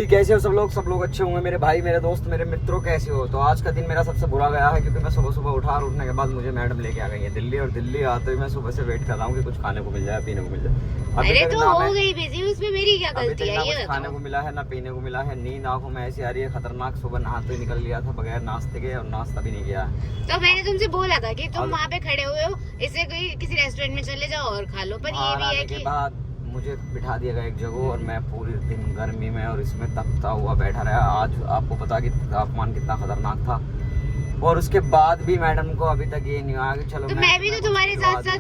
कैसे हो सब लोग अच्छे होंगे। मेरे भाई, मेरे दोस्त, मेरे मित्रों, कैसे हो। तो आज का दिन मेरा सबसे बुरा गया है क्योंकि मैं सुबह सुबह उठा और उठने के बाद मुझे मैडम लेके आ गई है दिल्ली। और दिल्ली आते ही मैं सुबह से वेट कर रहा हूँ कि कुछ खाने को मिल जाए, पीने को मिल जाए। अरे तो हो गई बिजी, उसमें मेरी क्या गलती है? ये खाने को मिला है ना पीने को मिला है। नींद आंखों में ऐसी आ रही है खतरनाक। सुबह नहाते ही निकल लिया था बगैर नाश्ते के और नाश्ता भी नहीं किया। तो मैंने तुमसे बोला था कि तुम वहाँ पे खड़े हुए हो, इससे कोई किसी रेस्टोरेंट में चले जाओ और खा लो। पर ये भी है कि बाद मुझे बिठा दिया गया एक जगह और मैं पूरे दिन गर्मी में और इसमें तपता हुआ बैठा रहा। आज आपको पता कि तापमान कितना खतरनाक था। और उसके बाद भी मैडम को अभी तक ये नहीं आया कि चलो तो मैं भी तो तुम्हारे साथ साथ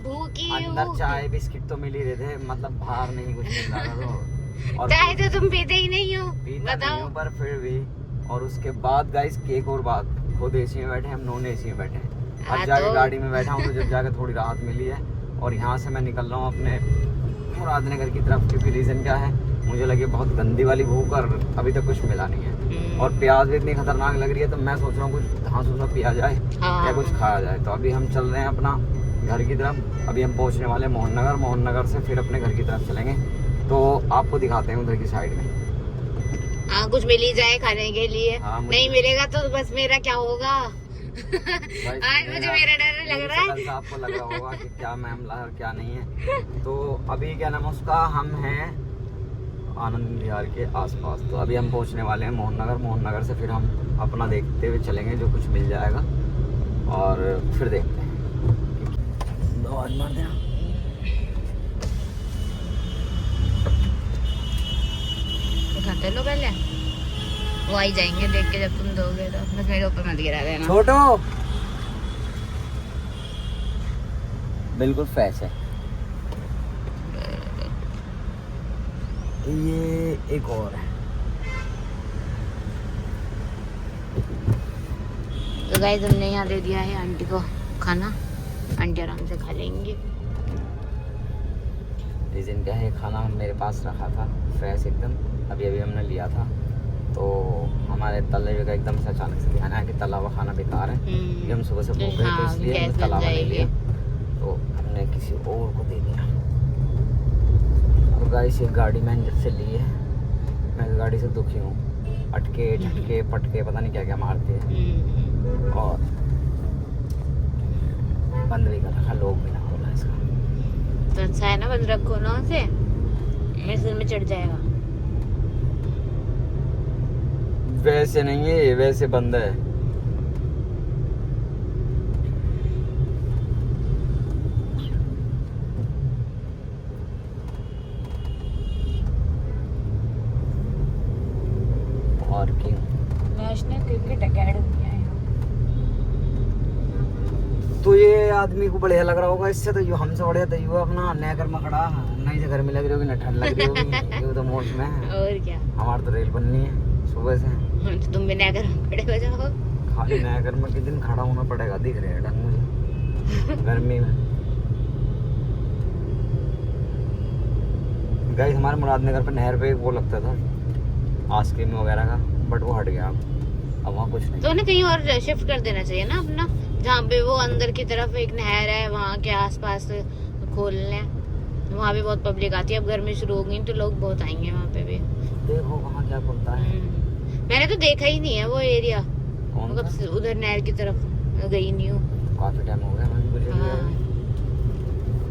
भूखी अंदर चाय बिस्किट तो मिल ही रहे थे, मतलब बाहर नहीं कुछ मिल रहा था। और चाय तो तुम पीते ही नहीं हो, बताओ। पर फिर भी। और उसके बाद गाइस केक और बात, खुद एसी में बैठे, हम नॉन एसी में बैठे हैं। अब जाके गाड़ी में बैठा हूँ तो जब जाके थोड़ी राहत मिली है। और यहाँ से मैं निकल रहा हूँ अपने मुरादनगर की तरफ क्योंकि रीजन क्या है, मुझे लगी बहुत गंदी वाली भूख और अभी तक कुछ मिला नहीं है। और प्याज भी इतनी खतरनाक लग रही है तो मैं सोच रहा हूँ कुछ घास उस पिया जाए या कुछ खाया जाए। तो अभी हम चल रहे हैं अपना घर की तरफ। अभी हम पहुँचने वाले हैं मोहन नगर से फिर अपने घर की तरफ चलेंगे। तो आपको दिखाते हैं उधर की साइड में। हाँ, कुछ मिल ही जाए खाने के लिए। नहीं मिलेगा तो बस मेरा क्या होगा। आज मुझे मेरा डर लग रहा है। आपको लग रहा होगा कि क्या मामला है और क्या नहीं है। तो अभी क्या नाम उसका, हम हैं आनंद विहार के आसपास। तो अभी हम पहुंचने वाले हैं मोहन नगर से फिर हम अपना देखते हुए चलेंगे जो कुछ मिल जाएगा और फिर देखते हैं। आवाज मार देना। खाते लो पहले, वो आई जाएंगे देख के जब तुम दोगे तो। बस मेरे ऊपर मत गिरा देना। छोटो बिल्कुल फ्रेश है। ये एक और है। तो गाइस हमने यहाँ दे दिया है आंटी को खाना। आंटी आराम से खा लेंगी। रीजन क्या है, खाना मेरे पास रखा था फ्रेश एकदम, अभी हमने लिया था। तो हमारे तले का एकदम से अचानक से ध्यान आया कि तला हुआ खाना बेकार है। ये हम सुबह से भूख रहे थे इसलिए हमने तला हुआ नहीं लिया, तो हमने किसी और को दे दिया। और गाइस ये गाड़ी मैंने जब से ली है मैं गाड़ी से दुखी हूँ। अटके झटके पटके पता नहीं क्या क्या मारते हैं। और बंद भी कर रखा, लोग भी ना बोला इसका। तो अच्छा है ना, बंद रखो ना उसे, मेरे सिर में चढ़ जाएगा। वैसे नहीं है ये, वैसे बंद है। पार्किंग नेशनल क्रिकेट एकेडमी है। तो ये आदमी को बढ़िया लग रहा होगा इससे, तो यो हमसे बढ़िया तो यो अपना नहर में खड़ा, नई से घर में लग रही होगी, न ठंड लग रही होगी। ये तो मौसम है। और क्या, हमारे तो रेल बननी है सुबह से। तो तुम भी नहर में खड़े हो जाओ। खाली नहर में कितने खड़ा होना पड़ेगा, दिख रहे हैं ढंग मुझे गर्मी में। गाइस हमारे मुरादनगर पे नहर पे वो लगता था आइसक्रीम वगैरह का, बट वो हट गया अब वहाँ कुछ नहीं। तो उन्हें कहीं और शिफ्ट कर देना चाहिए ना अपना, जहाँ पे वो अंदर की तरफ एक नहर है वहाँ के आसपास खोल लें। वहाँ भी बहुत पब्लिक आती है। अब गर्मी शुरू हो गई तो लोग बहुत आएंगे वहाँ पे भी। देखो वहाँ क्या खुलता है। मैंने तो देखा ही नहीं है वो एरिया, मतलब उधर नहर की तरफ गई नहीं हूँ। काफी टाइम हो गया मुझे।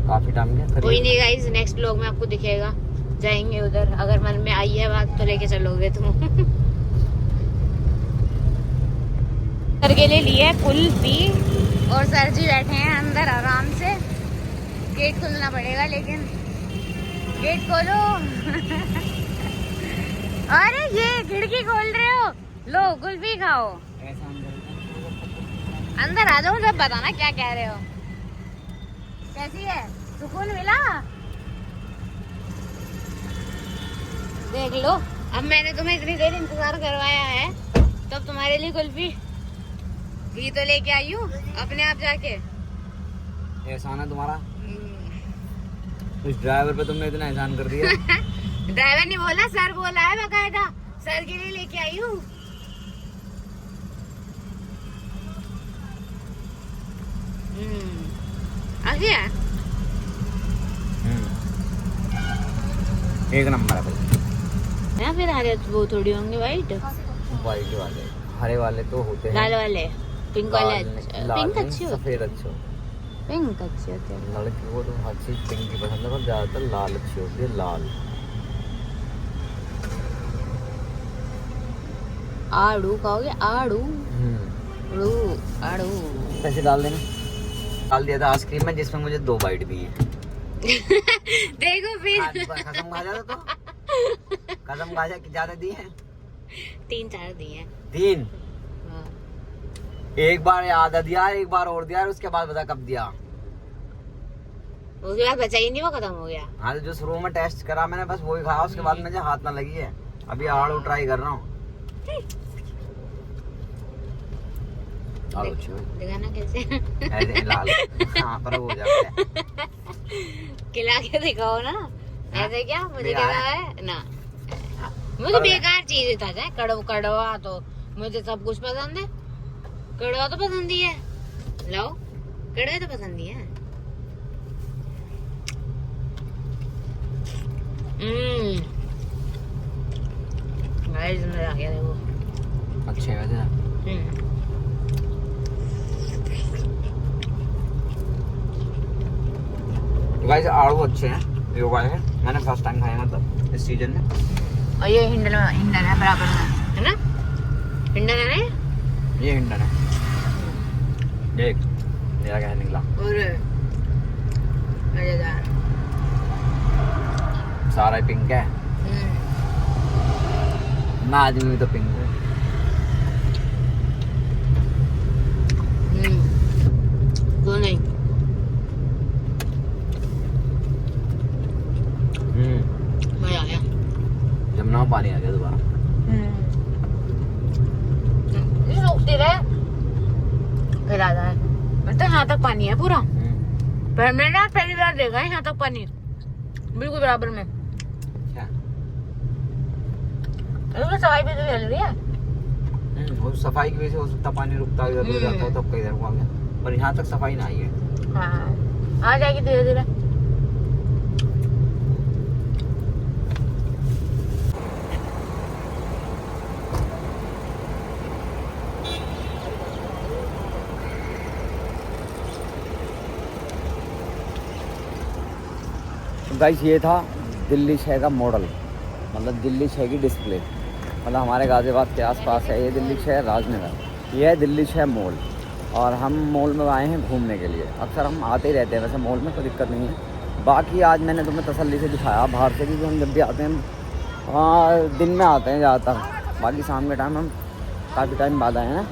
काफी टाइम गया। कोई नहीं गाइस, नेक्स्ट व्लॉग में आपको दिखेगा, जाएंगे उधर। अगर मन में आई है बात तो लेके चलोगे तुम। सर के लिए लिए कुल्फी और सर जी बैठे हैं अंदर आराम से। गेट खोलना पड़ेगा लेकिन, गेट खोलो। अरे ये खिड़की खोल रहे हो, लो कुल्फी खाओ। अंदर आ जाओ, जब बताना क्या कह रहे हो। कैसी है, सुकून मिला? देख लो, अब मैंने तुम्हें इतनी देर इंतजार करवाया है, तब तुम्हारे लिए कुल्फी घी तो लेके आई हूँ अपने आप जाके। एहसान है तुम्हारा, उस ड्राइवर पे तुमने इतना एहसान कर दिया। ड्राइवर ने बोला, सर बोला है बकायदा, सर के लिए लेके आई हूँ। आ गया। एक नंबर है भाई। फिर हरे वो थोड़ी होंगे वाइट। वाइट वाले, हरे वाले तो होते हैं। लाल वाले, पिंक वाले। पिंक अच्छे होते सफेद अच्छे होते हैं। पिंक अच्छे होते हैं। लड़की को तो हर चीज पिंक की पसंद है, पर ज्यादातर लाल अच्छी होती है, लाल। आड़ू खाओगे? आड़ू आड़ू आड़ू पैसे डाल देना। डाल दिया था आइसक्रीम में, जिसमें मुझे 2 बाइट दी है। देखो फिर कसम खा जा तो कसम खा जा कि ज्यादा दी है। 3-4 दिए हैं। 3 हाँ। एक बार आधा दिया, एक बार और दिया, उसके बाद बता कब दिया। उसके बाद बचा ही नहीं, वो खत्म हो गया। हाँ, जो शुरू में टेस्ट करा मैंने बस वही खाया, उसके बाद मुझे हाथ ना लगी है। अभी आड़ू ट्राई कर रहा हूँ। दिखाना कैसे? ऐसे लाल हाँ पर हो जाता है। खिला के दिखाओ ना। ऐसे क्या मुझे बेकार क्या है ना, मुझे बेकार चीज था जाए। कड़वा तो मुझे सब कुछ पसंद है। कड़वा तो पसंद ही है। लो, कड़वा तो पसंद ही है। गाइस मजा आ गया देखो। अच्छे वैसे गाइस, आड़ू अच्छे हैं, ये उगाए हैं, मैंने फर्स्ट टाइम खाया मतलब इस सीजन में। और ये हिंडन है बराबर में, है ना? हिंडन है ना? ये हिंडन है। देख मेरा क्या निकला। और मजेदार। सारा पिंक है ना, आदमी भी तो पिंक है। तो नहीं मजा आया। जमुना में पानी आ गया दोबारा। सूखती रहे फिर आ जाए। मतलब यहाँ तक पानी है पूरा। पर मैंने ना पहली बार देखा है यहाँ तक पानी बिल्कुल बराबर में। क्या? इसमें सफाई भी तो चल रही है। वो सफाई की वजह से हो सकता पानी रुकता है, इधर हो जाता है, तब कई इधर को आ गया, पर यहाँ तक सफाई ना आई है। हाँ, आ जाएगी धीरे धीरे। गाइस, ये था दिल्ली शहर का मॉडल, मतलब दिल्ली शहर की डिस्प्ले। मतलब हमारे गाजियाबाद के आसपास है ये दिल्ली शहर राजनगर। ये है दिल्ली शहर मॉल, और हम मॉल में आए हैं घूमने के लिए। अक्सर हम आते ही रहते हैं वैसे मॉल में, कोई दिक्कत नहीं है। बाकी आज मैंने तुम्हें तसल्ली से दिखाया बाहर से, क्योंकि हम जब भी आते हैं दिन में आते हैं ज़्यादातर। बाकी शाम के टाइम हम काफ़ी टाइम बाद आए हैं,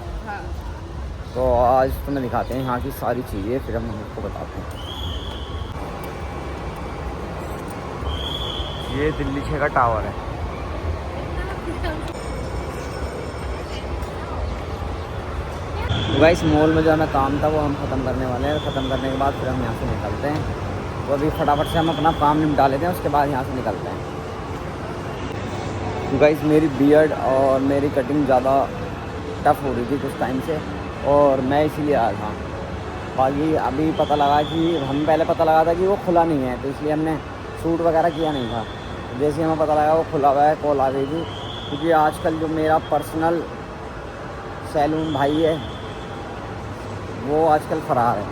तो आज तुम्हें दिखाते हैं यहाँ की सारी चीज़ें, फिर हम आपको बताते हैं। ये दिल्ली शहर का टावर है। गाइस, मॉल में जो हमें काम था वो हम ख़त्म करने वाले हैं। ख़त्म करने के बाद फिर हम यहाँ से निकलते हैं। तो अभी फटाफट से हम अपना काम निपटा लेते हैं, उसके बाद यहाँ से निकलते हैं। तो गाइस, मेरी बियर्ड और मेरी कटिंग ज़्यादा टफ हो रही थी कुछ टाइम से, और मैं इसीलिए आया था। बाकी अभी पता लगा कि पहले पता लगा था कि वो खुला नहीं है, तो इसलिए हमने शूट वगैरह किया नहीं था। जैसे ही हमें पता लगा वो खुला हुआ है, कॉल आ गई थी। क्योंकि आजकल जो मेरा पर्सनल सैलून भाई है वो आजकल फरार है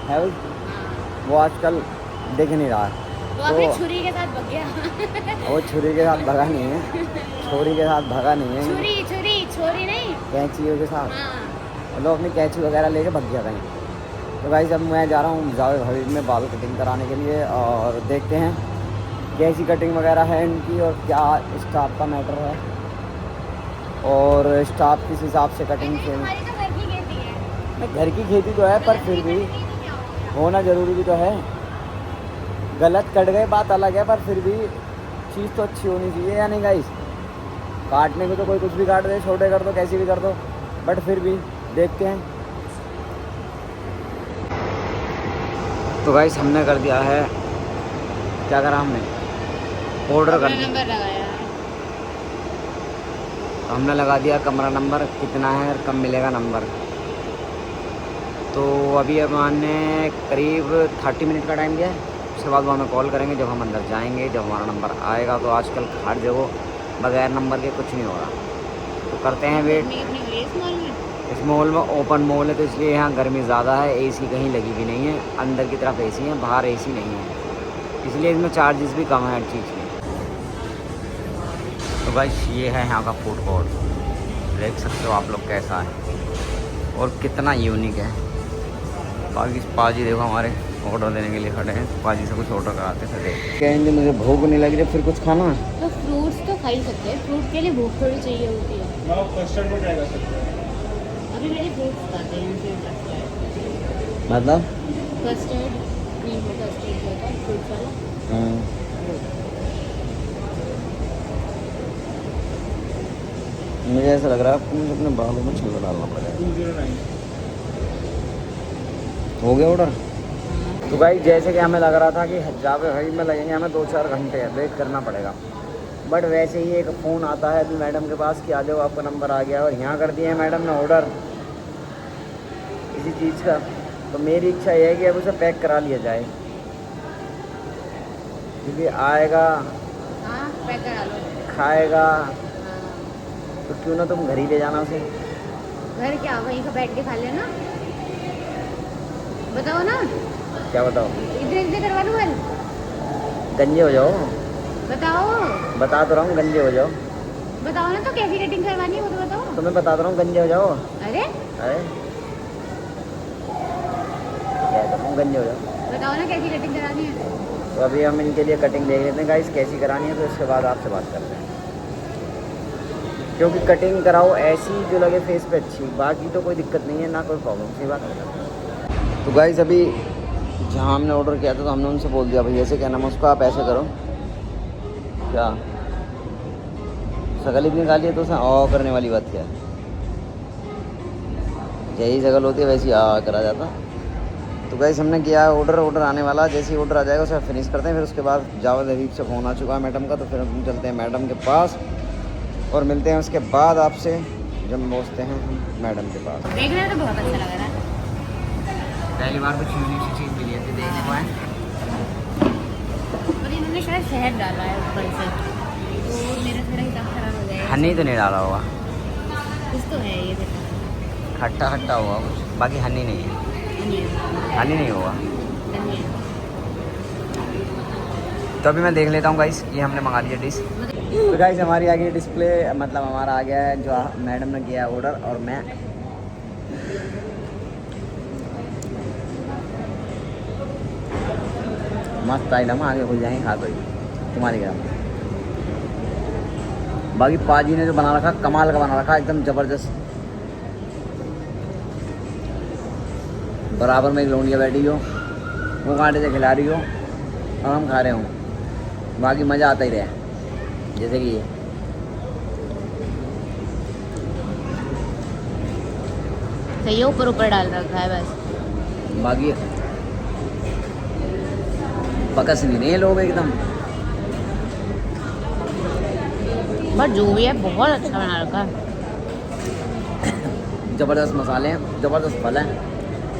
भाई, वो आजकल दिख नहीं रहा है। वो अपनी छुरी के साथ भाग गया। वो छुरी के साथ भगा नहीं है, छोरी के साथ भगा नहीं है, छोरी नहीं, कैंचियों के साथ। हाँ। लोग अपनी कैंची वगैरह लेके भग गया कहीं। तो गाइस, अब मैं जा रहा हूँ जावेद हबीब में बाल कटिंग कराने के लिए, और देखते हैं कैसी कटिंग वगैरह है इनकी, और क्या स्टाफ का मैटर है, और स्टाफ किस हिसाब से कटिंग से। घर की खेती तो है, पर फिर भी होना ज़रूरी भी तो है। गलत कट गए बात अलग है, पर फिर भी चीज़ तो अच्छी होनी चाहिए, या नहीं गाइस? काटने को तो कोई कुछ भी काट दे, छोटे कर दो, कैसी भी कर दो, बट फिर भी देखते हैं। तो गाइस, हमने कर दिया है, क्या करा हमने, ऑर्डर कर नंबर लगाया। हमने लगा दिया कमरा नंबर, कितना है और कब मिलेगा नंबर। तो अभी हमने करीब 30 मिनट का टाइम दिया है। उसके बाद वो हमें कॉल करेंगे जब हम अंदर जाएंगे, जब हमारा नंबर आएगा। तो आजकल हर जगह बगैर नंबर के कुछ नहीं हो रहा। तो करते हैं वेट। इस मॉल में ओपन मॉल है तो इसलिए यहाँ गर्मी ज़्यादा है, एसी कहीं लगी भी नहीं है, अंदर की तरफ एसी है, बाहर एसी नहीं है, इसलिए इसमें चार्जेस भी कम है हर चीज़ के। तो भाई ये है यहाँ का फूड कोर्ट, देख सकते हो आप लोग कैसा है और कितना यूनिक है। बाकी पाजी देखो हमारे ऑर्डर देने के लिए खड़े हैं, पाजी से कुछ ऑर्डर कराते थे। देख कहेंगे मुझे भूख नहीं लग रही, फिर कुछ खाना है तो फ्रूट्स तो खा ही सकते हैं, फ्रूट के लिए भूख थोड़ी चाहिए होती है। कस्टर्ड में ट्राई कर सकते हैं। अभी मेरे फ्रूट्स खाते हैं कस्टर्ड, मतलब कस्टर्ड क्रीम कस्टर्ड होता है फ्रूट्स वाला। मुझे ऐसा लग रहा है आपको मुझे अपने बालों में छिलका डालना पड़ेगा। 209 हो गया ऑर्डर। तो भाई जैसे कि हमें लग रहा था कि जावे भाई में लगेंगे हमें 2-4 घंटे वेट करना पड़ेगा, बट वैसे ही एक फ़ोन आता है अभी मैडम के पास कि आ जाओ आपका नंबर आ गया, और यहाँ कर दिया है मैडम ने ऑर्डर किसी चीज़ का। तो मेरी इच्छा यह है कि अब उसे पैक करा लिया जाए, क्योंकि आएगा हाँ पैक करा लो। खाएगा तो क्यों ना तुम घर ही ले जाना उसे। घर क्या वहीं का बैठ के खा लेना। बताओ ना, क्या बताओ, इधर करवा लूँ घर, गंजे हो जाओ। बताओ बता तो रहा हूँ गंजे हो जाओ। बताओ ना, तो कैसी रेटिंग करवानी है वो तो बताओ। तुम्हें बता तो रहा हूँ गंजे हो जाओ। अरे अरे क्या तो तुम गंजे हो जाओ। बताओ ना कैसी रेटिंग करानी है। तो अभी हम इनके लिए कटिंग देख लेते हैं गाइस कैसी करानी है, तो उसके बाद आपसे बात करते हैं। क्योंकि कटिंग कराओ ऐसी जो लगे फेस पे अच्छी, बाकी तो कोई दिक्कत नहीं है, ना कोई प्रॉब्लम, सही बात है। तो गाइस अभी जहाँ हमने ऑर्डर किया था तो हमने उनसे बोल दिया भाई ऐसे क्या नाम है उसको, आप ऐसे करो। क्या शकल इतनी काली है तो उसमें आ करने वाली बात क्या है, यही शकल होती है वैसी आ करा जाता। तो गाइस हमने किया ऑर्डर आने वाला, जैसे ही ऑर्डर आ जाएगा उसे फिनिश करते हैं, फिर उसके बाद जावेद हबीब से फ़ोन आ चुका है मैडम का, तो फिर हम चलते हैं मैडम के पास और मिलते हैं उसके बाद आपसे जब पहुँचते हैं हम मैडम के पास। देखने में तो बहुत अच्छा लग रहा है। पहली बार कुछ यूनिक सी चीज़ मिली है देखने को है, और इन्होंने शायद शहद डाला है ऊपर से, तो मेरा थोड़ा हिसाब खराब हो जाएगा। हनी तो नहीं डाला होगा, कुछ तो है ये देखो, खट्टा खट्टा हुआ कुछ, बाकी हनी नहीं है, हनी नहीं होगा। तो अभी मैं देख लेता हूँ गाइस, ये हमने मंगा लिया डिश। तो गाइस हमारी आ गई डिस्प्ले, मतलब हमारा आ गया है जो मैडम ने किया ऑर्डर, और मैं मस्त आइटम आगे खुल जाएंगे खा तो ही तुम्हारी क्या। बाकी पाजी ने जो बना रखा कमाल का बना रखा, एकदम ज़बरदस्त। बराबर में एक लौंडिया बैठी हो, वो कांटे से खिला रही हो और हम खा रहे हों, बाकी मज़ा आता ही रहे, जैसे कि ये सही ऊपर ऊपर डाल रखा है बस। बाकी बकस नहीं है लोग एकदम, बट जो भी है बहुत अच्छा बना रखा है। ज़बरदस्त मसाले हैं, ज़बरदस्त फल हैं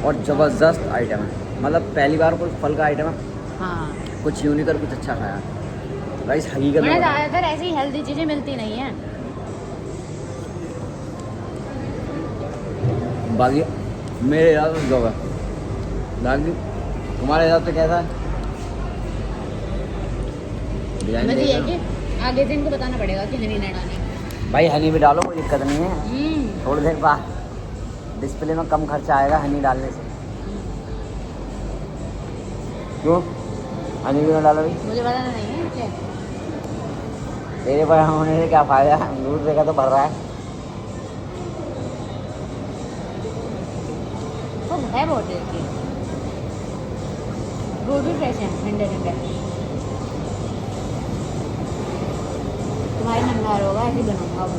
और ज़बरदस्त आइटम है, मतलब पहली बार कोई फल का आइटम है, हाँ कुछ यूनिक और कुछ अच्छा खाया गाइस। हकीकत में ज़्यादातर ऐसी हेल्दी चीज़ें मिलती नहीं है। बाकी मेरे हिसाब से जो है, बाकी तुम्हारे हिसाब से कैसा है? डिजाइन बस ये देख है रहे कि आगे से इनको बताना पड़ेगा कि हनी नहीं डालनी। हो? भाई हनी भी डालो, कोई दिक्कत नहीं है, थोड़ी देर बाद डिस्प्ले में कम खर्चा आएगा हनी डालने से। क्यों हनी क्यों ना डालो भाई? मुझे बताना नहीं है क्या? तेरे पर होने से क्या फ़ायदा, दूध देखा तो भर रहा है। वो है बहुत टेस्टी, दूध भी फ्रेश है, ठंडे ठंडे। तुम्हारी नंगार होगा ऐसे बनाऊंगा वो।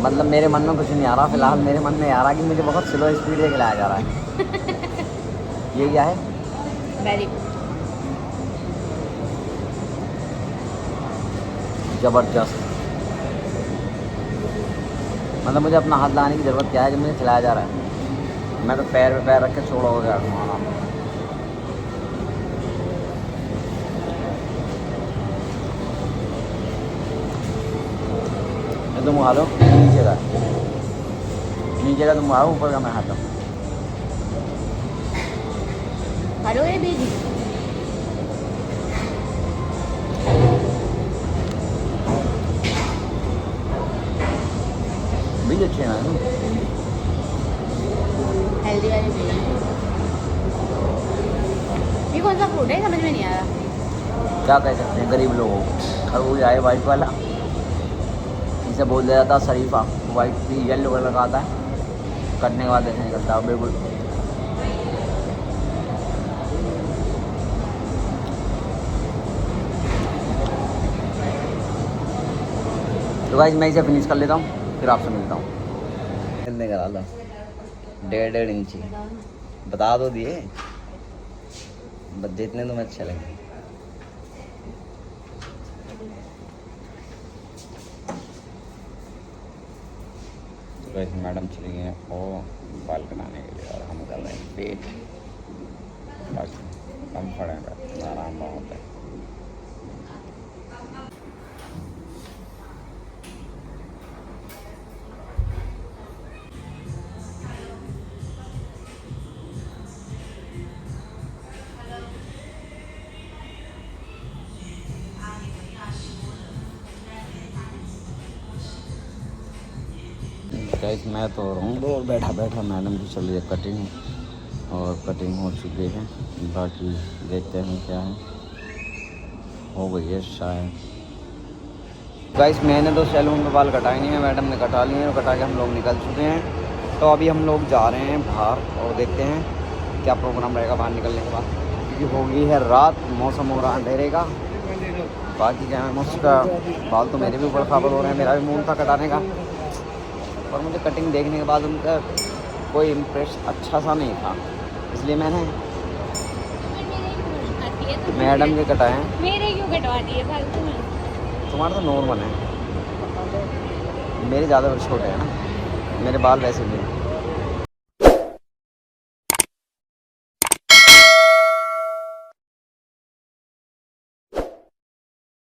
मतलब मेरे मन में कुछ नहीं आ रहा फिलहाल, मेरे मन में आ रहा कि मुझे बहुत स्लो स्पीड से खिलाया जा रहा है। ये क्या है? वेरी ज़बरदस्त, मतलब मुझे अपना हाथ लाने की ज़रूरत क्या है जब मुझे खिलाया जा रहा है, मैं तो पैर पे पैर रख के छोड़ा हो गया खाना। तुम खा लो, नीचे का तुम खाओ, ऊपर का मैं खाता हूँ। हेलो ये दीदी, बीज अच्छे हैं ना, हेल्दी वाले बीज। ये कौन सा फ्रूट है, समझ में नहीं आ रहा। क्या कह सकते हैं गरीब लोगों को। खरबूज आए वाइट वाला, इसे बोल दिया जाता है शरीफा। वाइट येलो कलर का आता है, कटने के बाद ऐसे निकलता है बिल्कुल। तो गाइस मैं इसे फिनिश कर लेता हूँ, फिर आपसे मिलता हूँ। कितने करा लो? 1.5 इंची बता दो दिए, जितने तुम्हें अच्छे लगे। तो गाइस मैडम चली गई हैं और बाल कटाने के लिए, और हम कर रहे हैं पेट। बस कम पड़ेगा, आराम बहुत है। गाइस मैं तो हूँ और बैठा बैठा मैडम की चली है कटिंग, और कटिंग हो चुकी है। बाकी देखते हैं क्या है, हो गई है शायद। गाइस मैंने तो सैलून में बाल कटाए नहीं है, मैडम ने कटा लिए हैं, और कटा के हम लोग निकल चुके हैं। तो अभी हम लोग जा रहे हैं बाहर, और देखते हैं क्या प्रोग्राम रहेगा बाहर निकलने के बाद, क्योंकि हो गई है रात, मौसम हो रहा है अंधेरे का। बाकी क्या है, उसका बाल तो मेरे भी ऊपर खबर हो रहे हैं, मेरा भी मूड था कटाने का, और मुझे कटिंग देखने के बाद उनका कोई इम्प्रेशन अच्छा सा नहीं था, इसलिए मैंने मैडम के कटाए हैं। मेरे क्यों कटवा दिए फालतू में? तुम्हारा तो नॉर्मल है, मेरे ज़्यादा छोटे हैं ना, मेरे बाल वैसे भी हैं।